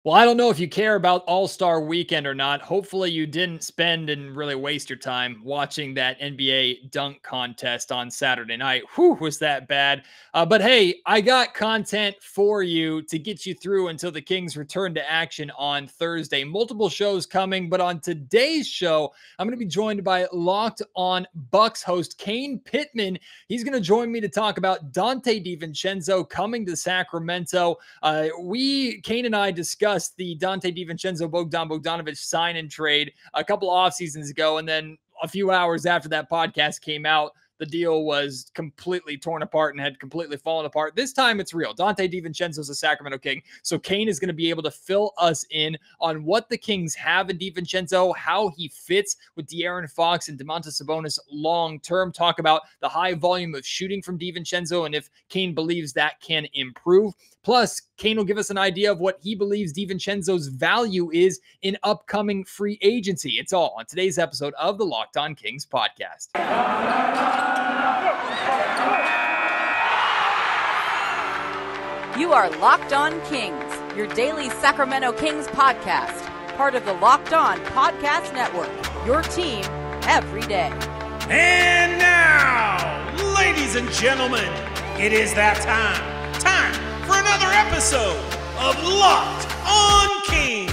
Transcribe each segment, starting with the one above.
Well, I don't know if you care about All-Star Weekend or not. Hopefully, you didn't spend and really waste your time watching that NBA dunk contest on Saturday night. Whew, was that bad? But hey, I got content for you to get you through until the Kings return to action on Thursday. Multiple shows coming, but on today's show, I'm going to be joined by Locked On Bucks host Kane Pitman. He's going to join me to talk about Donte DiVincenzo coming to Sacramento. Kane and I discussed the Donte DiVincenzo Bogdanovich sign and trade a couple off seasons ago, and then a few hours after that podcast came out, the deal was completely torn apart and had completely fallen apart. This time it's real. Donte DiVincenzo is a Sacramento King. So Kane is going to be able to fill us in on what the Kings have in DiVincenzo, how he fits with De'Aaron Fox and Domantas Sabonis long-term, talk about the high volume of shooting from DiVincenzo and if Kane believes that can improve. Plus, Kane will give us an idea of what he believes DiVincenzo's value is in upcoming free agency. It's all on today's episode of the Locked On Kings podcast. You are Locked On Kings, your daily Sacramento Kings podcast, part of the Locked On Podcast Network, your team every day. And now, ladies and gentlemen, it is that time for another episode of Locked On Kings.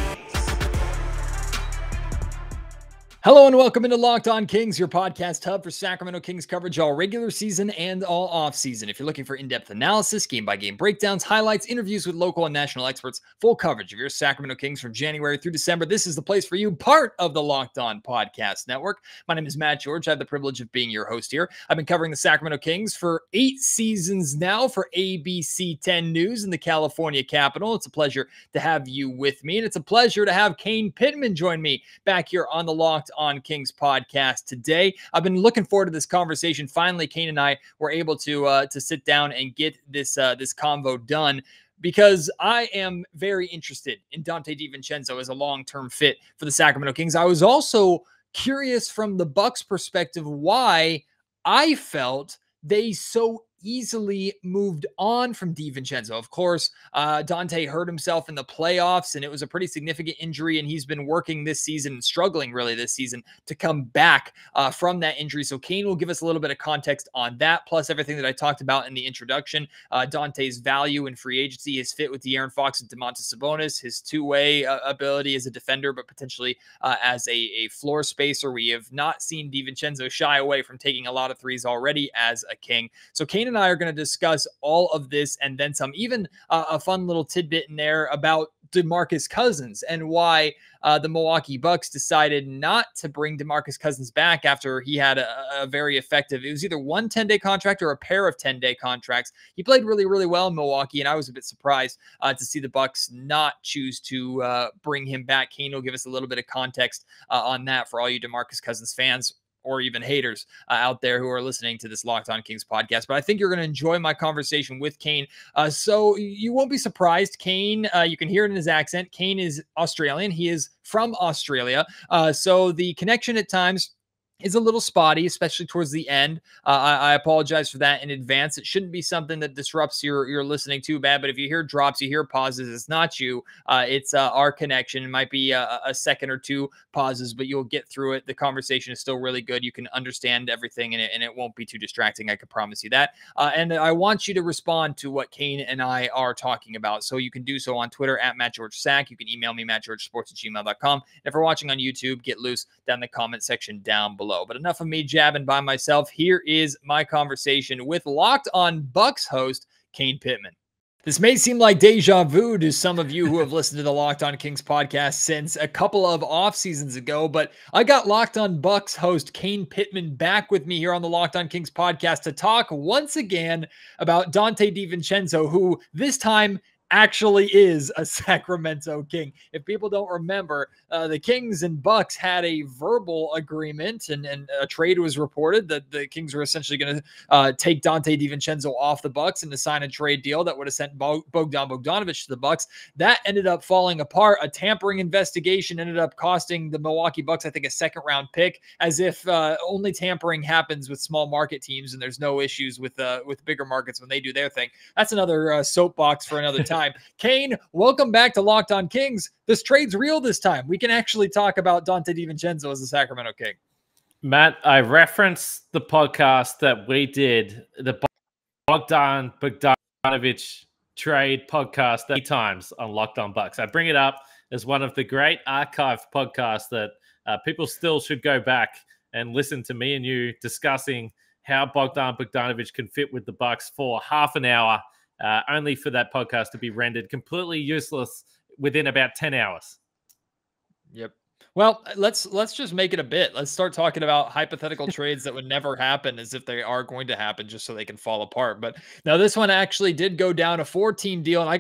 Hello and welcome into Locked On Kings, your podcast hub for Sacramento Kings coverage all regular season and all off-season. If you're looking for in-depth analysis, game-by-game breakdowns, highlights, interviews with local and national experts, full coverage of your Sacramento Kings from January through December, this is the place for you, part of the Locked On Podcast Network. My name is Matt George. I have the privilege of being your host here. I've been covering the Sacramento Kings for 8 seasons now for ABC 10 News in the California capital. It's a pleasure to have you with me, and it's a pleasure to have Kane Pitman join me back here on the Locked On Kings podcast today. I've been looking forward to this conversation. Finally, Kane and I were able to sit down and get this convo done, because I am very interested in Donte DiVincenzo as a long-term fit for the Sacramento Kings. I was also curious from the Bucks' perspective why I felt they so easily moved on from DiVincenzo. Of course, Donte hurt himself in the playoffs, and it was a pretty significant injury, and he's been working this season and struggling really this season to come back from that injury. So Kane will give us a little bit of context on that, plus everything that I talked about in the introduction. Donte's value in free agency, his fit with De'Aaron Fox and Domantas Sabonis, his two-way ability as a defender, but potentially as a floor spacer. We have not seen DiVincenzo shy away from taking a lot of threes already as a King. So Kane and I are going to discuss all of this and then some, even a fun little tidbit in there about DeMarcus Cousins and why the Milwaukee Bucks decided not to bring DeMarcus Cousins back after he had a very effective, it was either one 10-day contract or a pair of 10-day contracts. He played really, really well in Milwaukee, and I was a bit surprised to see the Bucks not choose to bring him back. Kane will give us a little bit of context on that for all you DeMarcus Cousins fans, or even haters out there who are listening to this Locked On Kings podcast. But I think you're going to enjoy my conversation with Kane. So you won't be surprised. Kane, you can hear it in his accent. Kane is Australian. He is from Australia. So the connection at times is a little spotty, especially towards the end. I apologize for that in advance. It shouldn't be something that disrupts your listening too bad, but if you hear drops, you hear pauses, it's not you. It's our connection. It might be a second or two pauses, but you'll get through it. The conversation is still really good. You can understand everything in it, and it won't be too distracting. I can promise you that. And I want you to respond to what Kane and I are talking about. So you can do so on Twitter at MattGeorgeSack. You can email me, mattgeorgesports@gmail.com. And if you're watching on YouTube, get loose down in the comment section down below. But enough of me jabbing by myself. Here is my conversation with Locked On Bucks host Kane Pitman. This may seem like deja vu to some of you who have listened to the Locked On Kings podcast since a couple of off seasons ago, but I got Locked On Bucks host Kane Pitman back with me here on the Locked On Kings podcast to talk once again about Donte DiVincenzo, who this time actually is a Sacramento King. If people don't remember, the Kings and Bucks had a verbal agreement, and a trade was reported that the Kings were essentially going to take Donte DiVincenzo off the Bucks and to sign a trade deal that would have sent Bogdanovich to the Bucks. That ended up falling apart. A tampering investigation ended up costing the Milwaukee Bucks, I think, a second-round pick, as if only tampering happens with small market teams and there's no issues with bigger markets when they do their thing. That's another soapbox for another time. time. Kane, welcome back to Locked On Kings. This trade's real this time. We can actually talk about Donte DiVincenzo as a Sacramento King. Matt, I referenced the podcast that we did, the Bogdan Bogdanovic trade podcast, 8 times on Locked On Bucks. I bring it up as one of the great archive podcasts that people still should go back and listen to me and you discussing how Bogdan Bogdanovic can fit with the Bucks for half an hour, only for that podcast to be rendered completely useless within about 10 hours. Yep. Well, let's just make it a bit. Let's start talking about hypothetical trades that would never happen as if they are going to happen just so they can fall apart. But now this one actually did go down, a 4-team deal. And I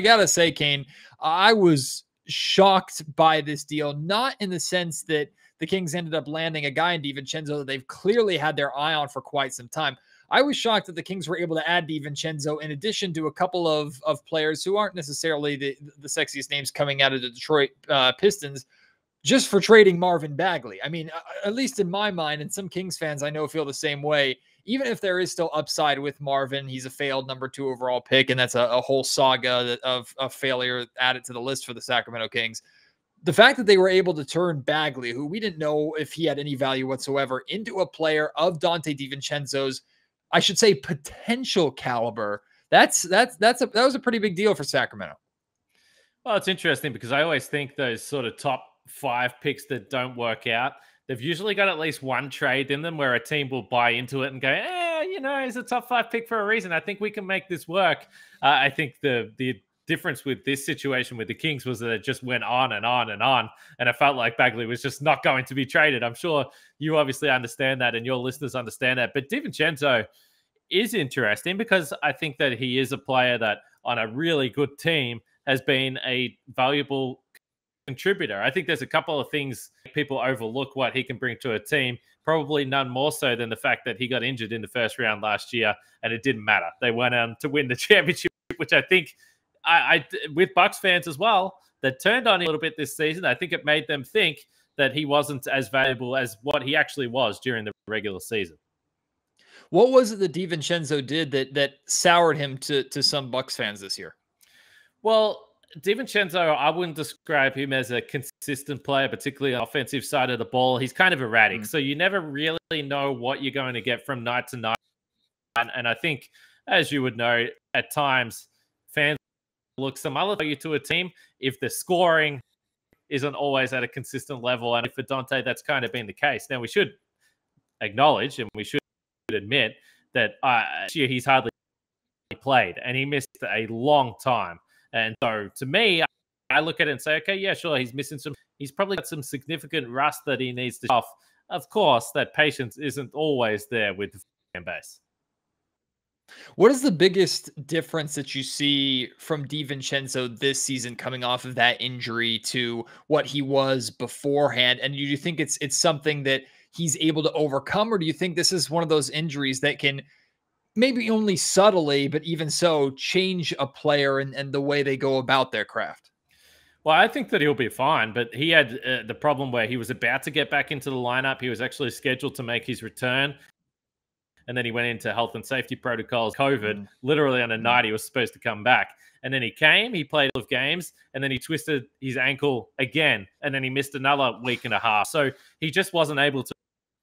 gotta say, Kane, I was shocked by this deal, not in the sense that the Kings ended up landing a guy in DiVincenzo that they've clearly had their eye on for quite some time. I was shocked that the Kings were able to add DiVincenzo in addition to a couple of players who aren't necessarily the sexiest names coming out of the Detroit Pistons, just for trading Marvin Bagley. I mean, at least in my mind, and some Kings fans I know feel the same way, even if there is still upside with Marvin, he's a failed number 2 overall pick, and that's a whole saga of failure added to the list for the Sacramento Kings. The fact that they were able to turn Bagley, who we didn't know if he had any value whatsoever, into a player of Donte DiVincenzo's, I should say, potential caliber, that was a pretty big deal for Sacramento. Well, it's interesting because I always think those sort of top 5 picks that don't work out, they've usually got at least one trade in them where a team will buy into it and go, he's a top 5 pick for a reason. I think we can make this work. I think the difference with this situation with the Kings was that it just went on and on and on. And it felt like Bagley was just not going to be traded. I'm sure you obviously understand that and your listeners understand that. But DiVincenzo is interesting because I think that he is a player that on a really good team has been a valuable contributor. I think there's a couple of things people overlook what he can bring to a team, probably none more so than the fact that he got injured in the first round last year and it didn't matter. They went on to win the championship, which I think I with Bucks fans as well, that turned on him a little bit this season. I think it made them think that he wasn't as valuable as what he actually was during the regular season. What was it that DiVincenzo did that soured him to some Bucks fans this year? Well, DiVincenzo, I wouldn't describe him as a consistent player, particularly on the offensive side of the ball. He's kind of erratic, so you never really know what you're going to get from night to night. And I think, as you would know, at times fans look some other value to a team if the scoring isn't always at a consistent level. And for Donte, that's kind of been the case. Now, we should acknowledge and we should admit that this year he's hardly played and he missed a long time. And so to me, I look at it and say, okay, yeah, sure, he's probably got some significant rust that he needs to off. Of course, that patience isn't always there with the fan base. What is the biggest difference that you see from DiVincenzo this season coming off of that injury to what he was beforehand? And do you think it's something that he's able to overcome, or do you think this is one of those injuries that can maybe only subtly, but even so, change a player and the way they go about their craft? Well, I think that he'll be fine, but he had the problem where he was about to get back into the lineup. He was actually scheduled to make his return. And then he went into health and safety protocols, COVID, literally on a night he was supposed to come back. And then he came, he played a couple of games, and then he twisted his ankle again. And then he missed another week and a half. So he just wasn't able to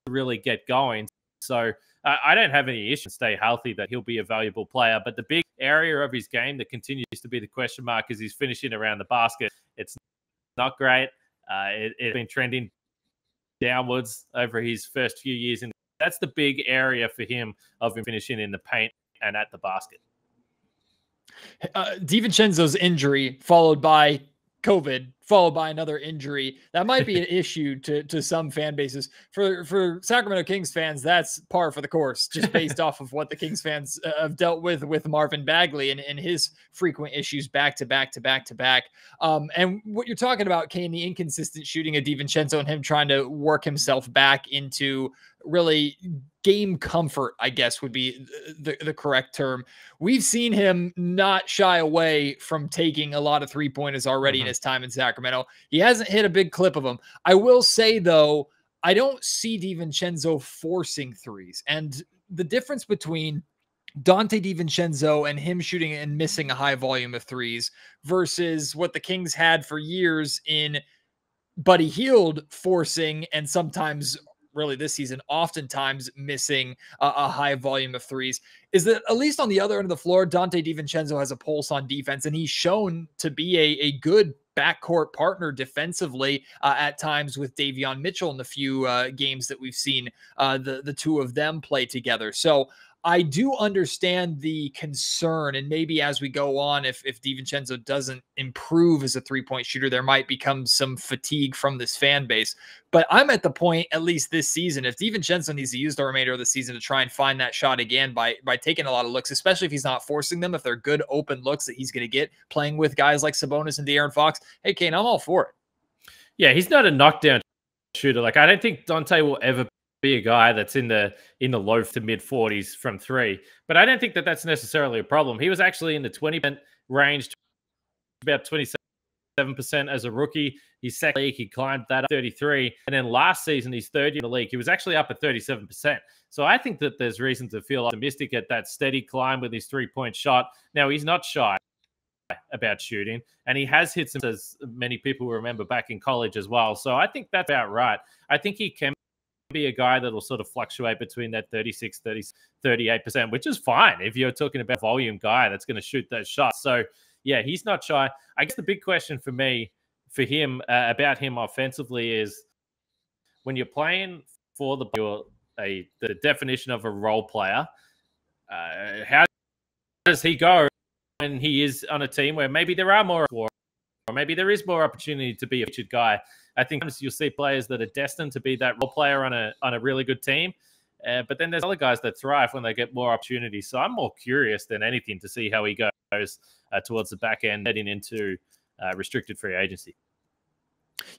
really get going. So I don't have any issue to stay healthy that he'll be a valuable player. But the big area of his game that continues to be the question mark is he's finishing around the basket. It's not great. It's been trending downwards over his first few years in. That's the big area for him of him finishing in the paint and at the basket. DiVincenzo's injury followed by COVID, followed by another injury. That might be an issue to some fan bases. For Sacramento Kings fans, that's par for the course, just based off of what the Kings fans have dealt with Marvin Bagley and his frequent issues back to back. And what you're talking about, Kane, the inconsistent shooting of DiVincenzo and him trying to work himself back into really game comfort, I guess would be the correct term. We've seen him not shy away from taking a lot of 3-pointers already in his time in Sacramento. He hasn't hit a big clip of them. I will say, though, I don't see DiVincenzo forcing threes. And the difference between Donte DiVincenzo and him shooting and missing a high volume of threes versus what the Kings had for years in Buddy Hield forcing and sometimes really this season, oftentimes missing a high volume of threes, is that at least on the other end of the floor, Donte DiVincenzo has a pulse on defense, and he's shown to be a good backcourt partner defensively at times with Davion Mitchell in the few games that we've seen the two of them play together. So I do understand the concern, and maybe as we go on, if DiVincenzo doesn't improve as a three-point shooter, there might become some fatigue from this fan base. But I'm at the point, at least this season, if DiVincenzo needs to use the remainder of the season to try and find that shot again by taking a lot of looks, especially if he's not forcing them, if they're good open looks that he's going to get playing with guys like Sabonis and De'Aaron Fox, hey, Kane, I'm all for it. Yeah, he's not a knockdown shooter. Like, I don't think Donte will ever be a guy that's in the low to mid 40s from three, but I don't think that that's necessarily a problem. He was actually in the 20% range, about 27% as a rookie. He's second league, he climbed that up 33, and then last season he's third in the league. He was actually up at 37%. So I think that there's reason to feel optimistic at that steady climb with his 3-point shot. Now, he's not shy about shooting, and he has hit some, as many people remember, back in college as well. So I think that's about right. I think he can be a guy that'll sort of fluctuate between that 36, 38%, which is fine if you're talking about a volume guy that's going to shoot those shots. So yeah, he's not shy. I guess the big question for me, for him, about him offensively is when you're playing for the definition of a role player, how does he go when he is on a team where maybe there are more, or maybe there is more opportunity to be a featured guy? I think you'll see players that are destined to be that role player on a really good team. But then there's other guys that thrive when they get more opportunities. So I'm more curious than anything to see how he goes towards the back end, heading into restricted free agency.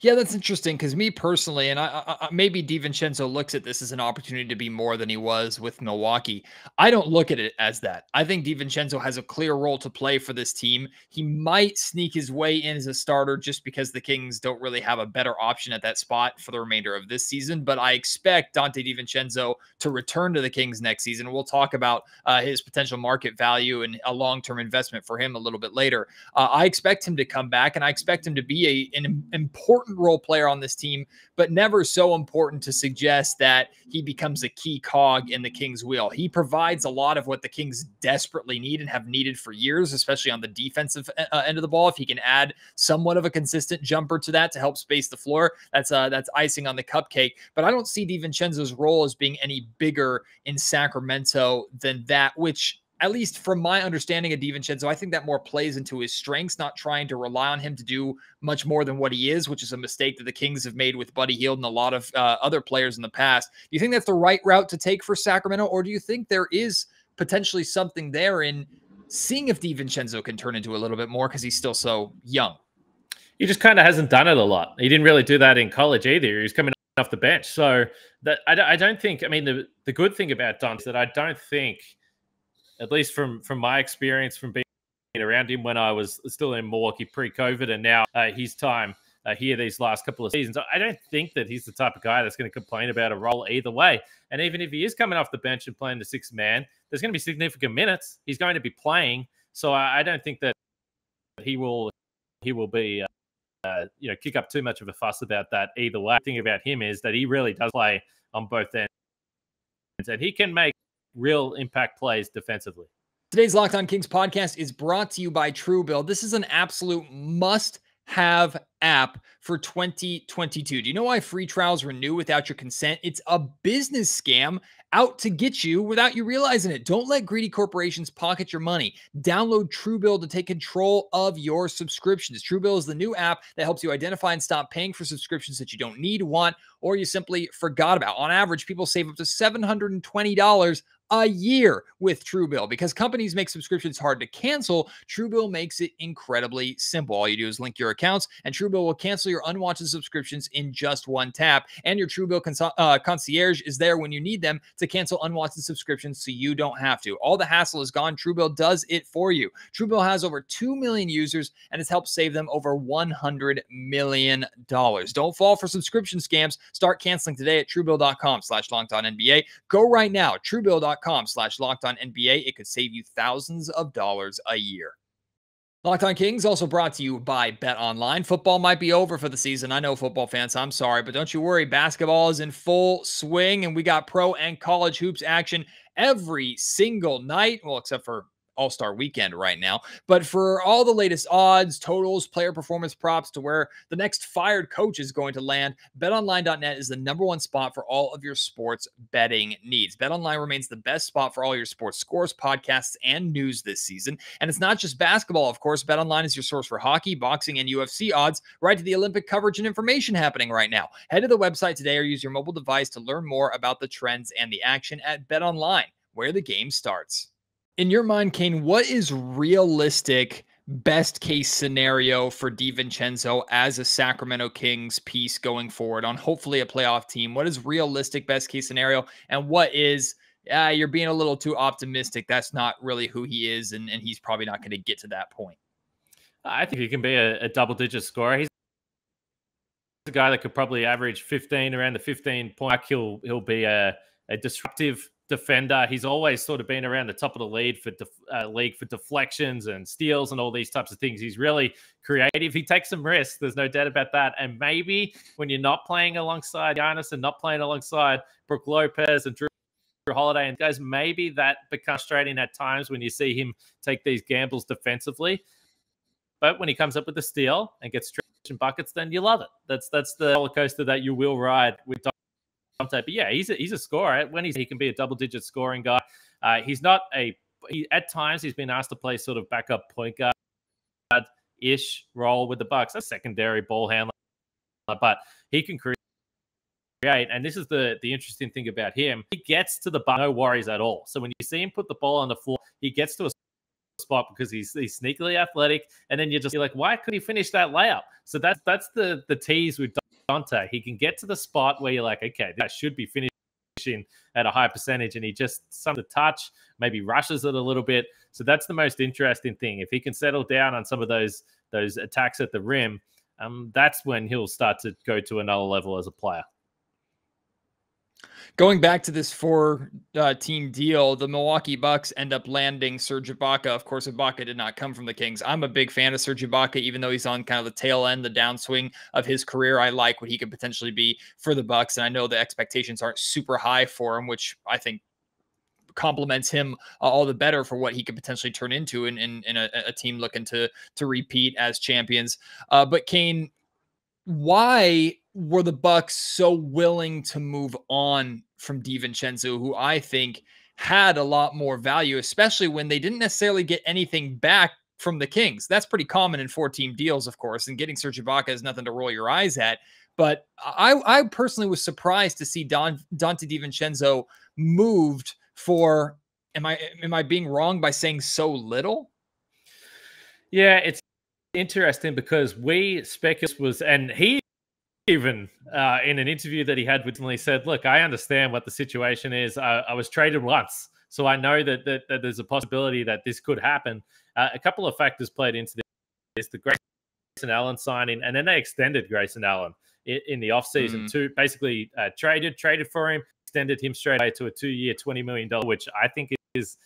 Yeah, that's interesting because me personally, and I maybe DiVincenzo looks at this as an opportunity to be more than he was with Milwaukee. I don't look at it as that. I think DiVincenzo has a clear role to play for this team. He might sneak his way in as a starter just because the Kings don't really have a better option at that spot for the remainder of this season. But I expect Donte DiVincenzo to return to the Kings next season. We'll talk about his potential market value and a long-term investment for him a little bit later. I expect him to come back, and I expect him to be an important role player on this team, but never so important to suggest that he becomes a key cog in the Kings wheel. He provides a lot of what the Kings desperately need and have needed for years, especially on the defensive end of the ball. If he can add somewhat of a consistent jumper to that to help space the floor, that's icing on the cupcake. But I don't see DiVincenzo's role as being any bigger in Sacramento than that, which, at least from my understanding of DiVincenzo, I think that more plays into his strengths, not trying to rely on him to do much more than what he is, which is a mistake that the Kings have made with Buddy Hield and a lot of other players in the past. Do you think that's the right route to take for Sacramento, or do you think there is potentially something there in seeing if DiVincenzo can turn into a little bit more because he's still so young? He just kind of hasn't done it a lot. He didn't really do that in college either. He was coming off the bench. So that I don't think, I mean, the good thing about Donte is that I don't think, at least from my experience from being around him when I was still in Milwaukee pre-COVID and now his time here these last couple of seasons, I don't think that he's the type of guy that's going to complain about a role either way. And even if he is coming off the bench and playing the sixth man, there's going to be significant minutes. He's going to be playing. So I don't think that he will be, kick up too much of a fuss about that either way. The thing about him is that he really does play on both ends, and he can make real impact plays defensively. Today's Locked On Kings podcast is brought to you by Truebill. This is an absolute must-have app for 2022. Do you know why free trials renew without your consent? It's a business scam out to get you without you realizing it. Don't let greedy corporations pocket your money. Download Truebill to take control of your subscriptions. Truebill is the new app that helps you identify and stop paying for subscriptions that you don't need, want, or you simply forgot about. On average, people save up to $720 a year with Truebill. Because companies make subscriptions hard to cancel, Truebill makes it incredibly simple. All you do is link your accounts, and Truebill will cancel your unwanted subscriptions in just one tap. And your Truebill concierge is there when you need them to cancel unwanted subscriptions so you don't have to. All the hassle is gone. Truebill does it for you. Truebill has over 2 million users and has helped save them over $100 million. Don't fall for subscription scams. Start canceling today at Truebill.com/LockedOnNBA. Go right now, Truebill.com/LockedOnNBA, betterhelp.com/LockedOnNBA. It could save you thousands of dollars a year. Locked On Kings also brought to you by Bet Online. Football might be over for the season. I know football fans, I'm sorry, but don't you worry. Basketball is in full swing, and we got pro and college hoops action every single night. Well, except for All-Star Weekend right now. But for all the latest odds, totals, player performance props to where the next fired coach is going to land, betonline.net is the #1 spot for all of your sports betting needs. BetOnline remains the best spot for all your sports scores, podcasts, and news this season. And it's not just basketball, of course. BetOnline is your source for hockey, boxing, and UFC odds, right to the Olympic coverage and information happening right now. Head to the website today or use your mobile device to learn more about the trends and the action at BetOnline, where the game starts. In your mind, Kane, what is realistic best case scenario for DiVincenzo as a Sacramento Kings piece going forward on hopefully a playoff team? What is realistic best case scenario? And what is, you're being a little too optimistic. That's not really who he is. And he's probably not going to get to that point. I think he can be a double-digit scorer. He's a guy that could probably average 15, around the 15-point mark. He'll be a disruptive defender. He's always sort of been around the top of the league for deflections and steals and all these types of things. He's really creative. He takes some risks. There's no doubt about that. And maybe when you're not playing alongside Giannis and not playing alongside Brook Lopez and Drew Holiday and guys, maybe that becomes frustrating at times when you see him take these gambles defensively. But when he comes up with the steal and gets stretch and buckets, then you love it. That's the roller coaster that you will ride with Donte. But yeah, he's a scorer. When he can be a double-digit scoring guy. He's not at times he's been asked to play sort of backup point guard-ish role with the Bucks, a secondary ball handler, but he can create. And this is the interesting thing about him. He gets to the Bucks, no worries at all. So when you see him put the ball on the floor, he gets to a spot because he's sneakily athletic, and then you're like, why could he finish that layup? So that's the tease with Donte. He can get to the spot where you're like, okay, that should be finishing at a high percentage, and he just some of the touch, maybe rushes it a little bit. So that's the most interesting thing. If he can settle down on some of those attacks at the rim, that's when he'll start to go to another level as a player. Going back to this four-team deal, the Milwaukee Bucks end up landing Serge Ibaka. Of course, Ibaka did not come from the Kings. I'm a big fan of Serge Ibaka, even though he's on kind of the tail end, the downswing of his career. I like what he could potentially be for the Bucks, and I know the expectations aren't super high for him, which I think complements him all the better for what he could potentially turn into in a team looking to repeat as champions. But Kane, why were the Bucks so willing to move on from DiVincenzo, who I think had a lot more value, especially when they didn't necessarily get anything back from the Kings? That's pretty common in four-team deals, of course, and getting Serge Ibaka is nothing to roll your eyes at. But I personally was surprised to see Donte DiVincenzo moved for, am I being wrong by saying so little? Yeah, it's interesting because we speculated and he even in an interview that he had recently said, look, I understand what the situation is. I was traded once, so I know that there's a possibility that this could happen. A couple of factors played into this. The Grayson Allen signing, and then they extended Grayson Allen in the offseason too. Basically traded for him, extended him straight away to a 2-year, $20 million, which I think is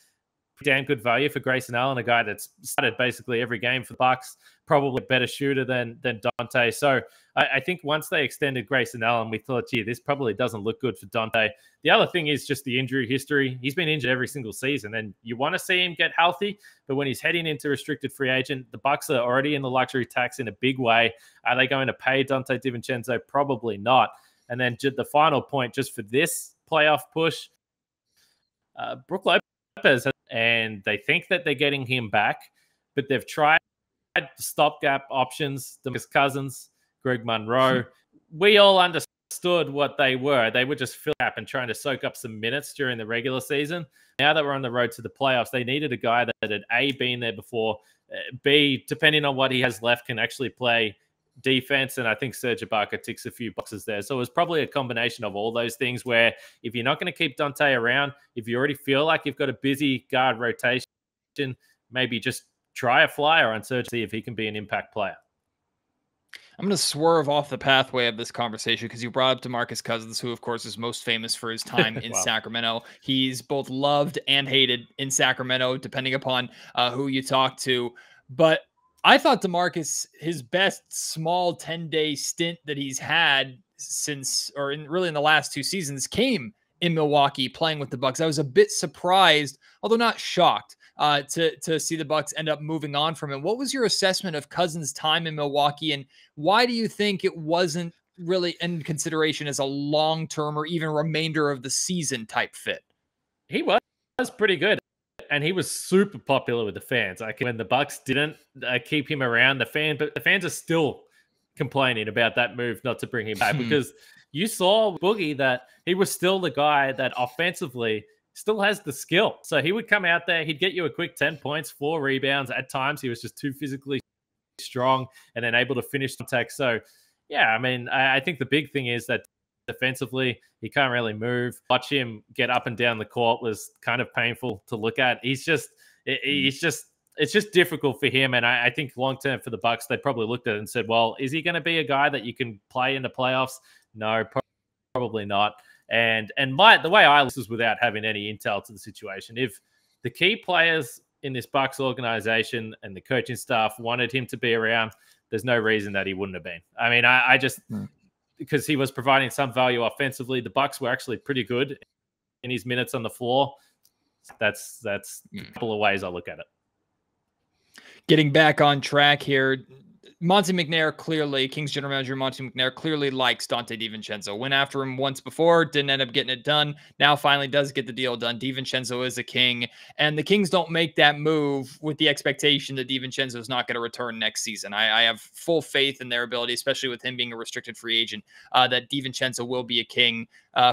damn good value for Grayson Allen, a guy that's started basically every game for the Bucks, probably a better shooter than Donte. So I think once they extended Grayson Allen, we thought, gee, this probably doesn't look good for Donte. The other thing is just the injury history. He's been injured every single season, and you want to see him get healthy, but when he's heading into restricted free agent, the Bucks are already in the luxury tax in a big way. Are they going to pay Donte DiVincenzo? Probably not. And then the final point, just for this playoff push, Brook Lopez, and they think that they're getting him back, but they've tried stopgap options. Demarcus Cousins, Greg Monroe. We all understood what they were. They were just filling up and trying to soak up some minutes during the regular season. Now that we're on the road to the playoffs, they needed a guy that had A, been there before, B, depending on what he has left, can actually play defense, and I think Serge Ibaka ticks a few boxes there. So it was probably a combination of all those things where if you're not going to keep Donte around, if you already feel like you've got a busy guard rotation, maybe just try a flyer on Serge, see if he can be an impact player. I'm going to swerve off the pathway of this conversation because you brought up DeMarcus Cousins, who, of course, is most famous for his time in Wow. Sacramento. He's both loved and hated in Sacramento, depending upon who you talk to. But I thought DeMarcus, his best small 10-day stint that he's had since, or really in the last 2 seasons, came in Milwaukee playing with the Bucks. I was a bit surprised, although not shocked, to see the Bucks end up moving on from him. What was your assessment of Cousins' time in Milwaukee, and why do you think it wasn't really in consideration as a long-term or even remainder of the season type fit? He was pretty good, and he was super popular with the fans. Like when the Bucks didn't keep him around, the fans are still complaining about that move not to bring him back because you saw Boogie that he was still the guy that offensively still has the skill. So he would come out there, he'd get you a quick 10 points, 4 rebounds. At times, he was just too physically strong and then able to finish contact. So, yeah, I mean, I think the big thing is that defensively, he can't really move. Watch him get up and down the court was kind of painful to look at. It's just difficult for him. And I think long-term for the Bucks, they probably looked at it and said, well, is he going to be a guy that you can play in the playoffs? No, probably not. And the way I look is without having any intel to the situation. If the key players in this Bucks organization and the coaching staff wanted him to be around, there's no reason that he wouldn't have been. I mean, I just because he was providing some value offensively, the Bucks were actually pretty good in his minutes on the floor. That's a couple of ways I look at it. Getting back on track here, Monte McNair clearly, Kings general manager Monte McNair clearly likes Donte DiVincenzo. Went after him once before, didn't end up getting it done. Now finally does get the deal done. DiVincenzo is a King, and the Kings don't make that move with the expectation that DiVincenzo is not going to return next season. I have full faith in their ability, especially with him being a restricted free agent, that DiVincenzo will be a King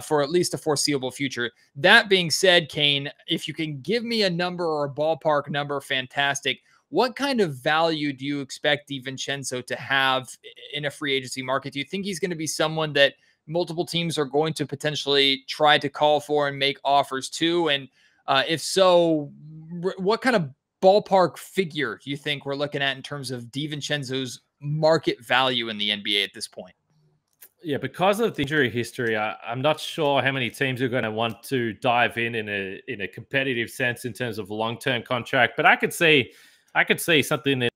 for at least a foreseeable future. That being said, Kane, if you can give me a number or a ballpark number, fantastic. What kind of value do you expect DiVincenzo to have in a free agency market? Do you think he's going to be someone that multiple teams are going to potentially try to call for and make offers to? And if so, what kind of ballpark figure do you think we're looking at in terms of DiVincenzo's market value in the NBA at this point? Yeah, because of the injury history, I'm not sure how many teams are going to want to dive in a competitive sense in terms of a long-term contract. But I could see something in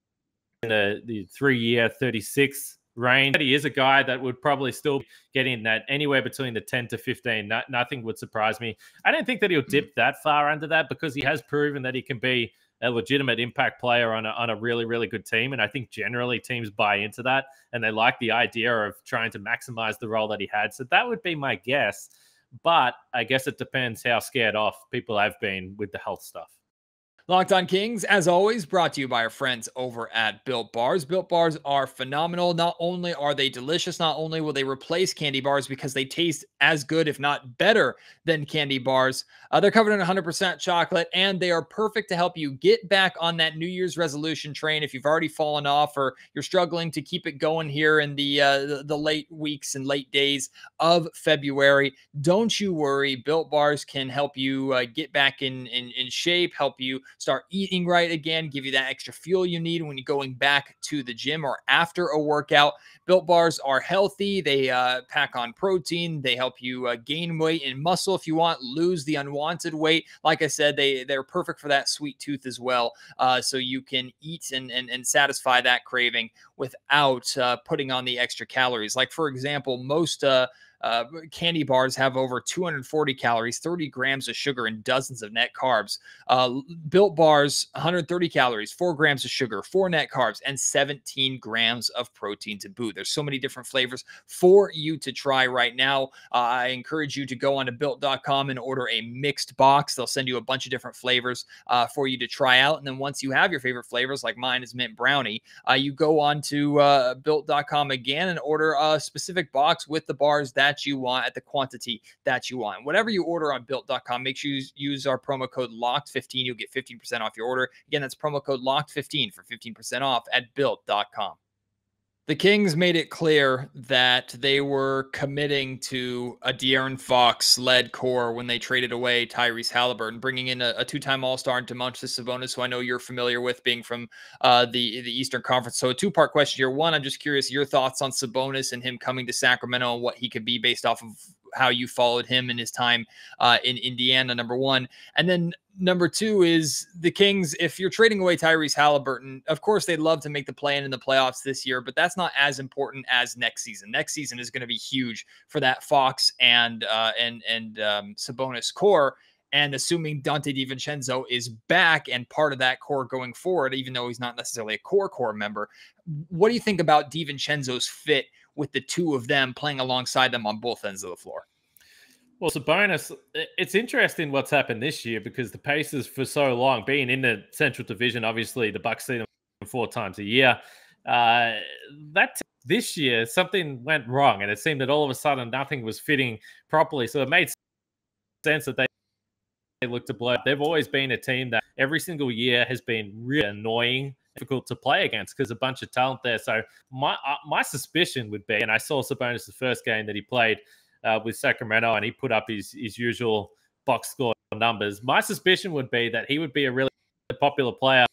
the 3-year, 36 range. He is a guy that would probably still get in that anywhere between the 10 to 15. Nothing would surprise me. I don't think that he'll dip that far under that because he has proven that he can be a legitimate impact player on a really, really good team. And I think generally teams buy into that and they like the idea of trying to maximize the role that he had. So that would be my guess. But I guess it depends how scared off people have been with the health stuff. Locked On Kings, as always, brought to you by our friends over at Built Bars. Built Bars are phenomenal. Not only are they delicious, not only will they replace candy bars because they taste as good, if not better, than candy bars. They're covered in 100% chocolate, and they are perfect to help you get back on that New Year's resolution train if you've already fallen off or you're struggling to keep it going here in the late weeks and late days of February. Don't you worry. Built Bars can help you get back in shape, help you start eating right again, give you that extra fuel you need when you're going back to the gym or after a workout. Built Bars are healthy. They pack on protein. They help you gain weight and muscle if you want, lose the unwanted weight. Like I said, they're perfect for that sweet tooth as well. So you can eat and satisfy that craving without putting on the extra calories. Like, for example, most candy bars have over 240 calories, 30 grams of sugar, and dozens of net carbs. Built Bars, 130 calories, 4 grams of sugar, 4 net carbs, and 17 grams of protein to boot. There's so many different flavors for you to try right now. I encourage you to go on to built.com and order a mixed box. They'll send you a bunch of different flavors for you to try out. And then once you have your favorite flavors, like mine is mint brownie, you go on to built.com again and order a specific box with the bars that you want at the quantity that you want. Whatever you order on built.com, make sure you use our promo code LOCKED15. You'll get 15% off your order. Again, that's promo code LOCKED15 for 15% off at built.com. The Kings made it clear that they were committing to a De'Aaron Fox-led core when they traded away Tyrese Halliburton, bringing in a two-time All-Star, Domantas Sabonis, who I know you're familiar with, being from the Eastern Conference. So a two-part question here. One, I'm just curious your thoughts on Sabonis and him coming to Sacramento and what he could be based off of how you followed him in his time in Indiana, number one. And then number two is the Kings, if you're trading away Tyrese Halliburton, of course, they'd love to make the play-in in the playoffs this year, but that's not as important as next season. Next season is going to be huge for that Fox and Sabonis core. And assuming Donte DiVincenzo is back and part of that core going forward, even though he's not necessarily a core member, what do you think about DiVincenzo's fit with the two of them playing alongside them on both ends of the floor? Well, Sabonis, it's interesting what's happened this year because the Pacers for so long, being in the Central Division, obviously the Bucks see them 4 times a year. This year, something went wrong, and it seemed that all of a sudden nothing was fitting properly. So it made sense that they looked to blow. They've always been a team that every single year has been really annoying, difficult to play against because a bunch of talent there. So my suspicion would be, and I saw Sabonis the first game that he played with Sacramento, and he put up his usual box score numbers. My suspicion would be that he would be a really popular player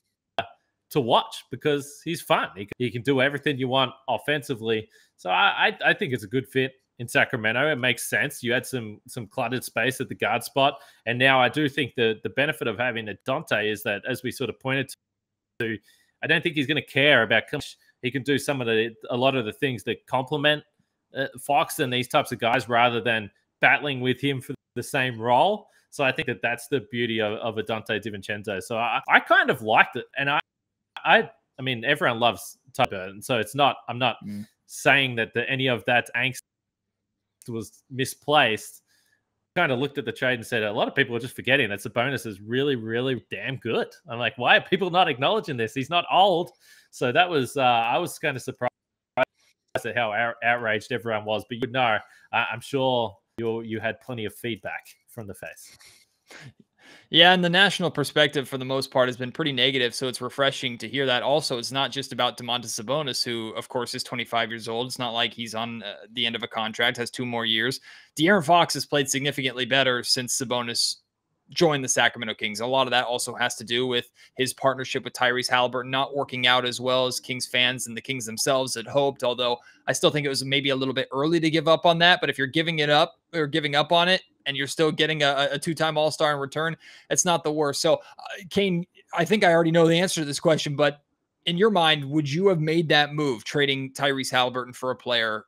to watch because he's fun. He can do everything you want offensively. So I think it's a good fit in Sacramento. It makes sense. You had some cluttered space at the guard spot. And now I do think the benefit of having a Donte is that, as we sort of pointed to, I don't think he's going to care about he can do a lot of the things that complement Fox and these types of guys rather than battling with him for the same role. So I think that's the beauty of a Donte DiVincenzo. So I kind of liked it. And I mean, everyone loves Tyburn. So I'm not saying that any of that angst was misplaced. Kind of looked at the trade and said, a lot of people are just forgetting that Sabonis is really, really damn good. I'm like, why are people not acknowledging this? He's not old. So that was, I was kind of surprised at how outraged everyone was, but I'm sure you had plenty of feedback from the face. Yeah, and the national perspective for the most part has been pretty negative, so it's refreshing to hear that. Also, it's not just about Domantas Sabonis, who, of course, is 25 years old. It's not like he's on the end of a contract, has 2 more years. De'Aaron Fox has played significantly better since Sabonis joined the Sacramento Kings. A lot of that also has to do with his partnership with Tyrese Halliburton not working out as well as Kings fans and the Kings themselves had hoped, although I still think it was maybe a little bit early to give up on that. But if you're giving up on it and you're still getting a 2-time All-Star in return, it's not the worst. So, Kane, I think I already know the answer to this question, but in your mind, would you have made that move, trading Tyrese Halliburton for a player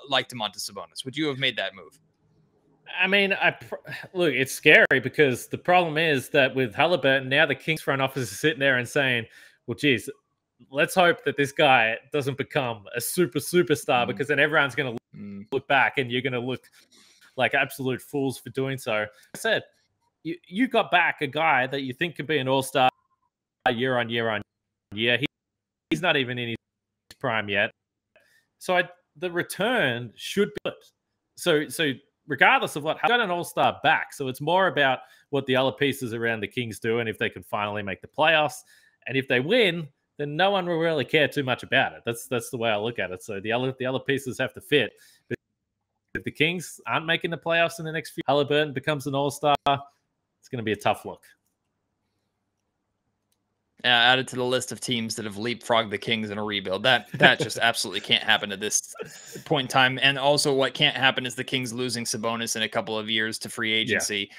like Domantas Sabonis? Would you have made that move? I mean, look, it's scary because the problem is that with Halliburton, now the Kings front office is sitting there and saying, well, geez, let's hope that this guy doesn't become a superstar because then everyone's going to look back and you're going to look like absolute fools for doing so. I said, you got back a guy that you think could be an all-star year on year. He's not even in his prime yet. So the return should be good. So regardless of what, got an all-star back. So it's more about what the other pieces around the Kings do and if they can finally make the playoffs. And if they win, then no one will really care too much about it. That's the way I look at it. So the other pieces have to fit. But if the Kings aren't making the playoffs in the next few, Halliburton becomes an all-star, it's going to be a tough look. Added to the list of teams that have leapfrogged the Kings in a rebuild. That just absolutely can't happen at this point in time. And also what can't happen is the Kings losing Sabonis in a couple of years to free agency,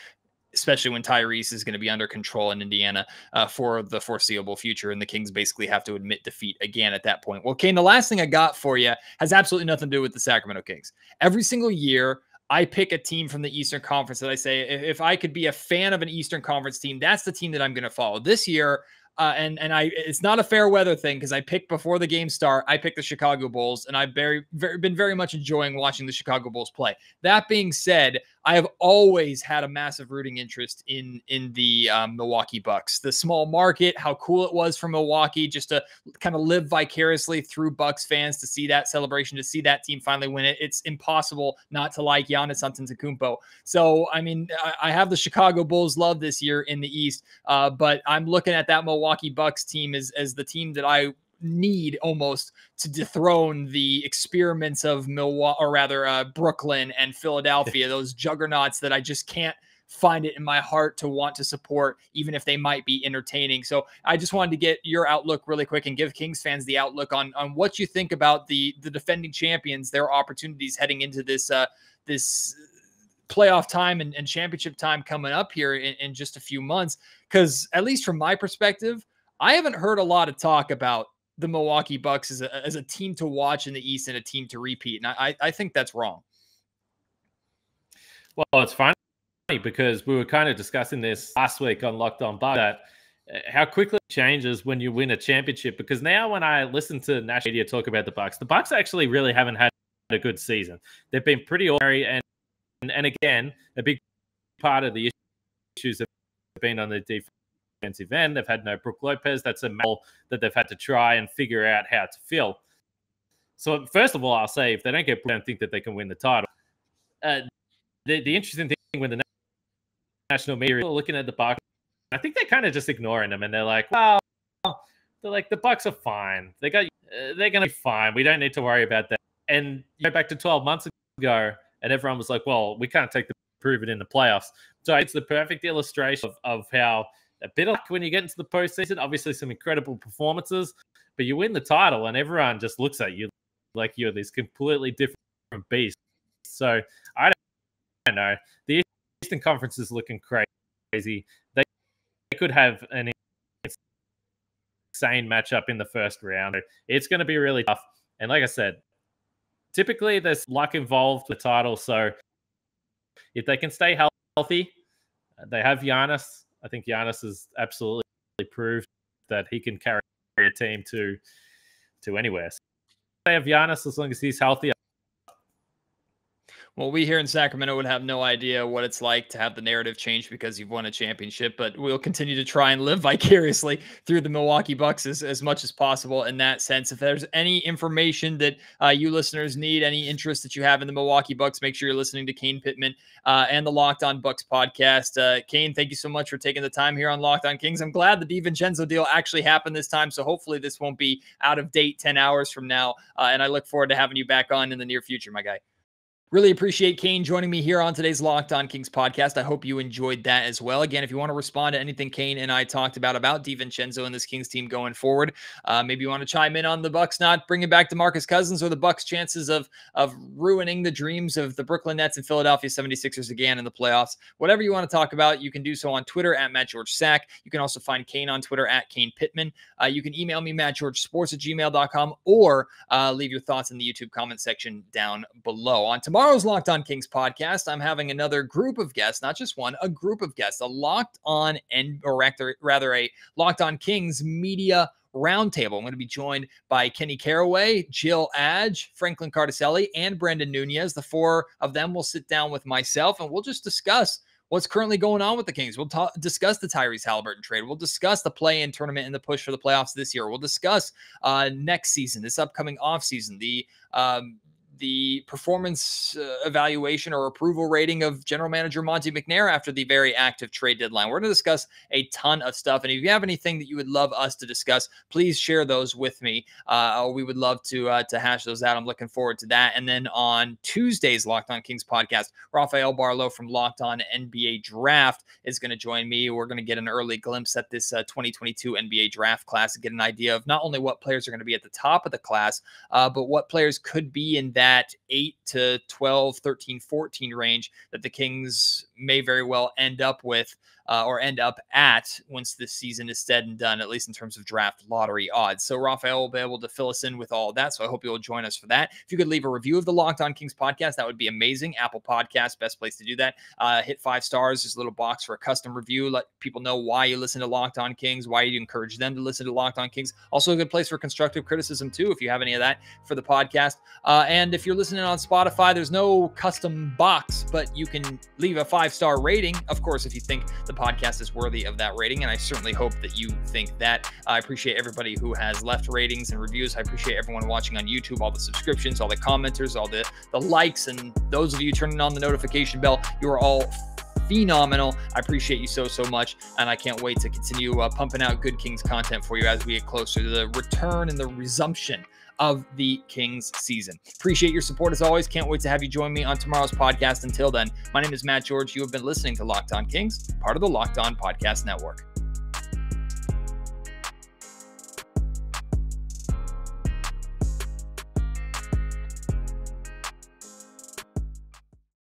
especially when Tyrese is going to be under control in Indiana for the foreseeable future. And the Kings basically have to admit defeat again at that point. Well, Kane, the last thing I got for you has absolutely nothing to do with the Sacramento Kings. Every single year, I pick a team from the Eastern Conference that I say, if I could be a fan of an Eastern Conference team, that's the team that I'm going to follow. This year, it's not a fair weather thing because I picked before the game start. I picked the Chicago Bulls, and I've been very much enjoying watching the Chicago Bulls play. That being said, I have always had a massive rooting interest in the Milwaukee Bucks. The small market, how cool it was for Milwaukee just to kind of live vicariously through Bucks fans, to see that celebration, to see that team finally win it. It's impossible not to like Giannis Antetokounmpo. So, I mean, I have the Chicago Bulls love this year in the East, but I'm looking at that Milwaukee Bucks team as the team that I need almost to dethrone the experiments of Milwaukee, or rather Brooklyn and Philadelphia, those juggernauts that I just can't find it in my heart to want to support, even if they might be entertaining. So I just wanted to get your outlook really quick and give Kings fans the outlook on what you think about the defending champions, their opportunities heading into this this playoff time and championship time coming up here in just a few months. Because at least from my perspective, I haven't heard a lot of talk about the Milwaukee Bucks as a team to watch in the East and a team to repeat. And I think that's wrong. Well, it's funny because we were kind of discussing this last week on Locked On Bucks, that how quickly it changes when you win a championship. Because now when I listen to national media talk about the Bucks actually really haven't had a good season. They've been pretty ordinary, and again, a big part of the issues have been on the defensive end. They've had no Brook Lopez. That's a model that they've had to try and figure out how to fill. So first of all, I'll say, if they don't get, I don't think that they can win the title. The interesting thing when the national media is looking at the Bucks, I think they're kind of just ignoring them, and they're like, well, they're like, the Bucks are fine. They're going to be fine. We don't need to worry about that. And you go back to 12 months ago, and everyone was like, well, we can't take the prove it in the playoffs. So it's the perfect illustration of how a bit of luck when you get into the postseason, obviously some incredible performances, but you win the title and everyone just looks at you like you're this completely different beast. So I don't know. The Eastern Conference is looking crazy. They could have an insane matchup in the first round. It's going to be really tough. And like I said, typically there's luck involved with the title. So if they can stay healthy, they have Giannis. I think Giannis has absolutely proved that he can carry a team to anywhere. So they have Giannis as long as he's healthy. Well, we here in Sacramento would have no idea what it's like to have the narrative change because you've won a championship, but we'll continue to try and live vicariously through the Milwaukee Bucks as much as possible in that sense. If there's any information that you listeners need, any interest that you have in the Milwaukee Bucks, make sure you're listening to Kane Pitman and the Locked On Bucks podcast. Kane, thank you so much for taking the time here on Locked On Kings. I'm glad the DiVincenzo deal actually happened this time, so hopefully this won't be out of date 10 hours from now, and I look forward to having you back on in the near future, my guy. Really appreciate Kane joining me here on today's Locked On Kings podcast. I hope you enjoyed that as well. Again, if you want to respond to anything Kane and I talked about DiVincenzo and this Kings team going forward, maybe you want to chime in on the Bucks not bringing back DeMarcus Cousins, or the Bucks' chances of ruining the dreams of the Brooklyn Nets and Philadelphia 76ers again in the playoffs. Whatever you want to talk about, you can do so on Twitter at MattGeorgeSack. You can also find Kane on Twitter at Kane Pitman. You can email me, mattgeorgesports@gmail.com, or leave your thoughts in the YouTube comment section down below. On tomorrow's Locked On Kings podcast, I'm having another group of guests, not just one, a group of guests, a Locked On a Locked On Kings media roundtable. I'm going to be joined by Kenny Caraway, Jill Adge, Franklin Cardicelli, and Brandon Nunez. The four of them will sit down with myself and we'll just discuss what's currently going on with the Kings. We'll discuss the Tyrese Halliburton trade. We'll discuss the play-in tournament and the push for the playoffs this year. We'll discuss next season, this upcoming offseason, the performance evaluation or approval rating of general manager Monte McNair after the very active trade deadline. We're going to discuss a ton of stuff. And if you have anything that you would love us to discuss, please share those with me. We would love to hash those out. I'm looking forward to that. And then on Tuesday's Locked On Kings podcast, Rafael Barlow from Locked On NBA Draft is going to join me. We're going to get an early glimpse at this 2022 NBA draft class and get an idea of not only what players are going to be at the top of the class, but what players could be in that 8 to 12, 13, 14 range that the Kings may very well end up with or end up at once this season is said and done, at least in terms of draft lottery odds. So Rafael will be able to fill us in with all of that. So I hope you'll join us for that. If you could leave a review of the Locked On Kings podcast, that would be amazing. Apple Podcasts, best place to do that. Hit 5 stars. There's a little box for a custom review. Let people know why you listen to Locked On Kings, why you encourage them to listen to Locked On Kings. Also a good place for constructive criticism too, if you have any of that for the podcast. And if you're listening on Spotify, there's no custom box, but you can leave a 5-star rating. Of course, if you think the podcast is worthy of that rating, and I certainly hope that you think that. I appreciate everybody who has left ratings and reviews. I appreciate everyone watching on YouTube, all the subscriptions, all the commenters, all the likes, and those of you turning on the notification bell. You are all phenomenal. I appreciate you so much, and I can't wait to continue pumping out good Kings content for you as we get closer to the return and the resumption of the Kings season. Appreciate your support as always. Can't wait to have you join me on tomorrow's podcast. Until then, my name is Matt George. You have been listening to Locked On Kings, part of the Locked On Podcast Network.